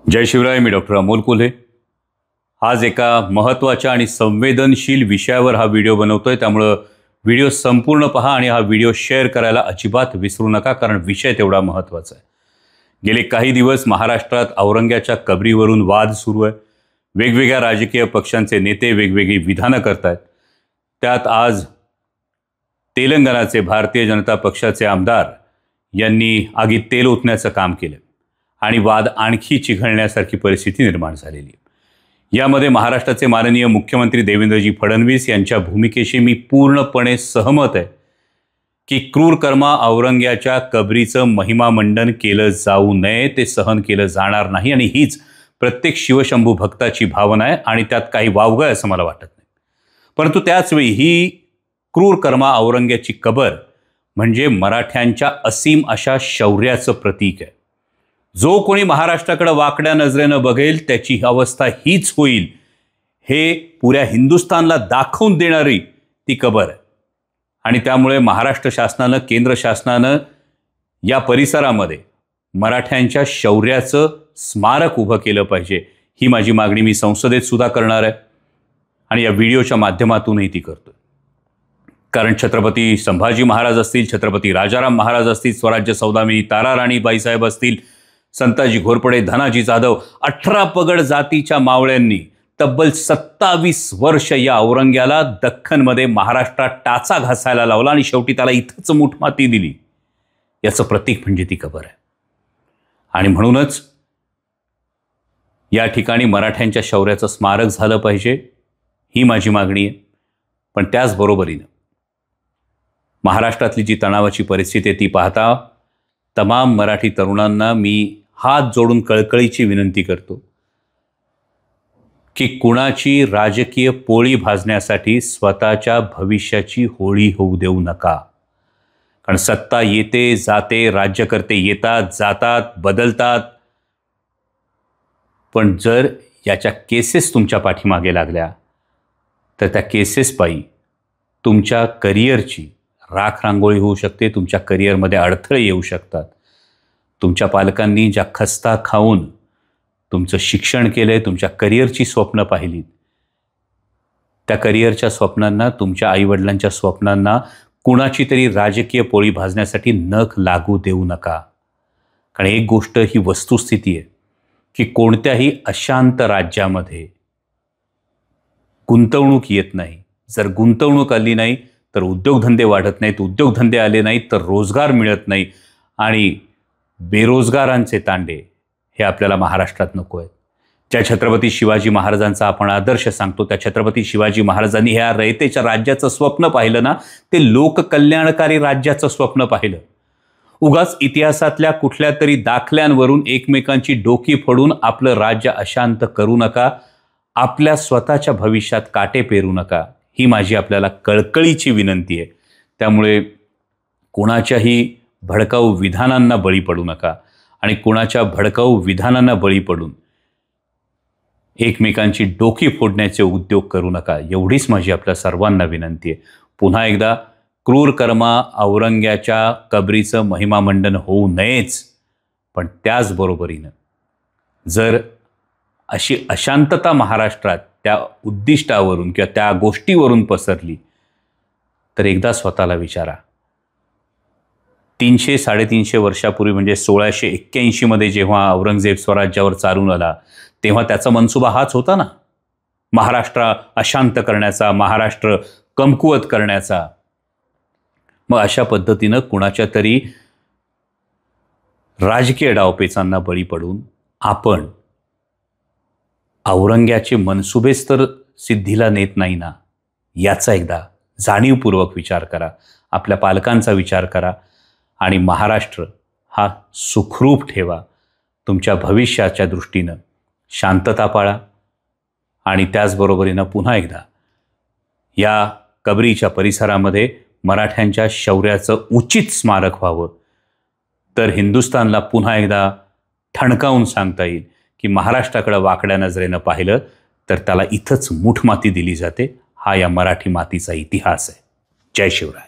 जय शिवराय। मी doctor Amol Kolhe. आज एका महत्त्वाच्या आणि संवेदनशील विषयावर हा व्हिडिओ बनवतोय, त्यामुळे व्हिडिओ संपूर्ण पहा आणि हा व्हिडिओ शेअर करायला अजिबात विसरू नका, कारण विषय तेवढा महत्त्वाचा आहे। गेले काही दिवस महाराष्ट्रात औरंग्याच्या कबरीवरून वाद सुरू आहे। वेगवेगळ्या राजकीय पक्षांचे नेते वेगवेगळी विधानं करतात। त्यात आज तेलंगणाचे भारतीय जनता पक्षाचे आमदार यांनी आगीत तेल ओतण्याचं काम केलं आणि वाद आणखी चिघळण्यासारखी परिस्थिती निर्माण झालेली आहे। यामध्ये महाराष्ट्राचे माननीय मुख्यमंत्री देवेंद्रजी फडणवीस यांच्या भूमिकेशी मी पूर्णपणे सहमत आहे की क्रूर कर्मा औरंग्याच्या कबरीचं महिमामंडन केलं जाऊ नये, ते सहन केलं जाणार नाही आणि हीच प्रत्येक शिवशंभू भक्ताची भावना आहे आणि त्यात काही वावगं आहे असं मला वाटत नाही। परंतु त्याचवेळी ही क्रूर कर्मा औरंग्याची कबर म्हणजे मराठ्यांच्या असीम अशा शौर्याचं प्रतीक आहे। जो कोणी महाराष्ट्राकडे वाकड्या नजरेनं बघेल त्याची अवस्था हीच होईल, हे पुऱ्या हिंदुस्थानला दाखवून देणारी ती कबर आहे। आणि त्यामुळे महाराष्ट्र शासनानं, केंद्र शासनानं या परिसरामध्ये मराठ्यांच्या शौर्याचं स्मारक उभं केलं पाहिजे, ही माझी मागणी मी संसदेत सुद्धा करणार आहे आणि या व्हिडिओच्या माध्यमातूनही ती करतो। कारण छत्रपती संभाजी महाराज असतील, छत्रपती राजाराम महाराज असतील, स्वराज्य सौदामिनी ताराराणी बाईसाहेब असतील, संताजी घोरपडे, धनाजी जाधव, 18 पगड जातीच्या मावळ्यांनी तब्बल 27 वर्ष या औरंग्याला दख्खनमध्ये महाराष्ट्रात टाचा घासायला लावला आणि शेवटी त्याला इथंच मूठमाती दिली। याचं प्रतीक म्हणजे ती कबर आहे आणि म्हणूनच या ठिकाणी मराठ्यांच्या शौर्याचं स्मारक झालं पाहिजे, ही माझी मागणी आहे। पण त्याचबरोबरीनं महाराष्ट्रातली जी तणावाची परिस्थिती आहे ती पाहता तमाम मराठी तरुणांना मी हात जोडून कळकळीची विनंती करतो की कुणाची राजकीय पोळी भाजण्यासाठी स्वतःच्या भविष्याची होळी होऊ देऊ नका। कारण सत्ता येते जाते, राज्यकर्ते येतात जातात, बदलतात, पण जर याच्या केसेस तुमच्या पाठीमागे लागल्या तर त्या केसेस पायी तुमच्या करिअरची राख रांगोळी होऊ शकते, तुमच्या करिअरमध्ये अडथळे येऊ शकतात। तुमच्या पालकांनी ज्या खस्ता खाऊन तुमचं शिक्षण केलंय, तुमच्या करिअरची स्वप्न पाहिलीत, त्या करिअरच्या स्वप्नांना, तुमच्या आईवडिलांच्या स्वप्नांना कुणाची तरी राजकीय पोळी भाजण्यासाठी नख लागू देऊ नका। कारण एक गोष्ट ही वस्तुस्थिती आहे की कोणत्याही अशांत राज्यामध्ये गुंतवणूक येत नाही। जर गुंतवणूक आली नाही तर उद्योगधंदे वाढत नाहीत, उद्योगधंदे आले नाहीत तर रोजगार मिळत नाही आणि बेरोजगारांचे तांडे हे आपल्याला महाराष्ट्रात नको आहेत। ज्या छत्रपती शिवाजी महाराजांचा आपण आदर्श सांगतो, त्या छत्रपती शिवाजी महाराजांनी ह्या रयतेच्या राज्याचं स्वप्न पाहिलं ना, ते लोककल्याणकारी राज्याचं स्वप्न पाहिलं। उगाच इतिहासातल्या कुठल्या तरी दाखल्यांवरून एकमेकांची डोकी फोडून आपलं राज्य अशांत करू नका, आपल्या स्वतःच्या भविष्यात काटे पेरू नका, ही माझी आपल्याला कळकळीची विनंती आहे। त्यामुळे कुणाच्याही भडकाऊ विधानांना बळी पडू नका आणि कुणाच्या भडकाऊ विधानांना बळी पडून एकमेकांची डोकी फोडण्याचे उद्योग करू नका, एवढीच माझी आपल्या सर्वांना विनंती आहे। पुन्हा एकदा क्रूर कर्मा औरंग्याच्या कबरीचं महिमामंडन होऊ नयेच, पण त्याचबरोबरीनं जर अशी अशांतता महाराष्ट्रात त्या उद्दिष्टावरून किंवा त्या गोष्टीवरून पसरली तर एकदा स्वतःला विचारा। 300-350 वर्षापूर्वी म्हणजे 1681 मध्ये जेव्हा औरंगजेब स्वराज्यावर चालून आला तेव्हा त्याचा मनसुबा हाच होता ना, महाराष्ट्र अशांत करण्याचा, महाराष्ट्र कमकुवत करण्याचा। मग अशा पद्धतीनं कुणाच्या तरी राजकीय डावपेचांना बळी पडून आपण औरंग्याचे मनसुबेच तर सिद्धीला नेत नाही ना, याचा एकदा जाणीवपूर्वक विचार करा, आपल्या पालकांचा विचार करा आणि महाराष्ट्र हा सुखरूप ठेवा। तुमच्या भविष्याच्या दृष्टीनं शांतता पाळा आणि त्याचबरोबरीनं पुन्हा एकदा या कबरीच्या परिसरामध्ये मराठ्यांच्या शौर्याचं उचित स्मारक व्हावं, तर हिंदुस्थानला पुन्हा एकदा ठणकावून सांगता येईल की महाराष्ट्राकडे वाकड्या नजरेनं पाहिलं तर त्याला इथंच मूठमाती दिली जाते। हा या मराठी मातीचा इतिहास आहे। जय शिवराय।